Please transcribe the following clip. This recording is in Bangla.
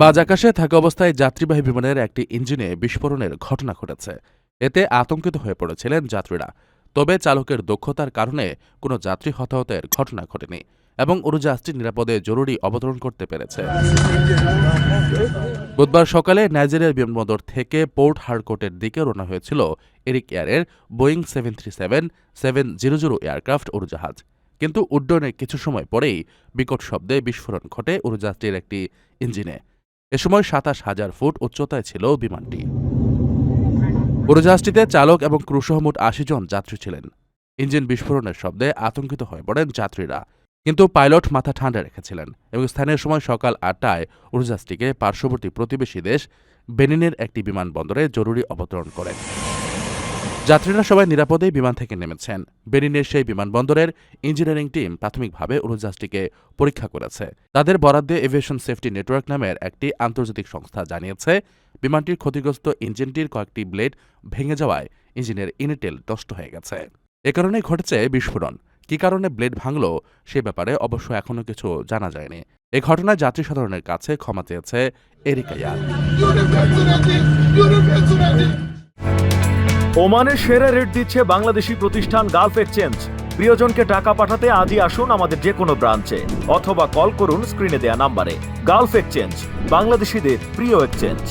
মাঝ আকাশে থাকা অবস্থায় যাত্রীবাহী বিমানের একটি ইঞ্জিনে বিস্ফোরণের ঘটনা ঘটেছে। এতে আতঙ্কিত হয়ে পড়েছিলেন যাত্রীরা। তবে চালকের দক্ষতার কারণে কোনো যাত্রী হতাহতের ঘটনা ঘটেনি এবং উড়োজাহাজটি নিরাপদে জরুরি অবতরণ করতে পেরেছে। বুধবার সকালে নাইজেরিয়ার বিমানবন্দর থেকে পোর্ট হারকোর্টের দিকে রওনা হয়েছিল এরিক এয়ারের বোয়িং 737-700 এয়ারক্রাফট উড়োজাহাজ। কিন্তু উড্ডয়নের কিছু সময় পরেই বিকট শব্দে বিস্ফোরণ ঘটে উড়োজাহাজটির একটি ইঞ্জিনে। এ সময় ২৭,০০০ ফুট উচ্চতায় ছিল বিমানটি। উড়োজাহাজটিতে চালক এবং ক্রুসহ মোট ৮০ জন যাত্রী ছিলেন। ইঞ্জিন বিস্ফোরণের শব্দে আতঙ্কিত হয়ে পড়েন যাত্রীরা, কিন্তু পাইলট মাথা ঠান্ডা রেখেছিলেন এবং স্থানীয় সময় সকাল ৮টায় উড়োজাহাজটিকে পার্শ্ববর্তী প্রতিবেশী দেশ বেনিনের একটি বিমানবন্দরে জরুরি অবতরণ করেন। যাত্রীরা সবাই নিরাপদেই বিমান থেকে নেমেছেন। বেনিনের সেই বিমানবন্দরের ইঞ্জিনিয়ারিং টিম প্রাথমিকভাবে উড়োজাহাজটিকে পরীক্ষা করেছে। তাদের বরাদ্দে এভিয়েশন সেফটি নেটওয়ার্ক নামের একটি আন্তর্জাতিক সংস্থা জানিয়েছে, বিমানটির ক্ষতিগ্রস্ত ইঞ্জিনটির কয়েকটি ব্লেড ভেঙে যাওয়ায় ইঞ্জিনের ইনটেল নষ্ট হয়ে গেছে। এ কারণেই ঘটেছে বিস্ফোরণ। কী কারণে ব্লেড ভাঙল সে ব্যাপারে অবশ্য এখনও কিছু জানা যায়নি। এ ঘটনায় যাত্রী সাধারণের কাছে ক্ষমা চেয়েছে এরিক এয়ার। ওমানের সেরা রেট দিচ্ছে বাংলাদেশি প্রতিষ্ঠান গালফ এক্সচেঞ্জ। প্রিয়জনকে টাকা পাঠাতে আজই আসুন আমাদের যে কোনো ব্রাঞ্চে অথবা কল করুন স্ক্রিনে দেয়া নাম্বারে। গালফ এক্সচেঞ্জ, বাংলাদেশিদের প্রিয় এক্সচেঞ্জ।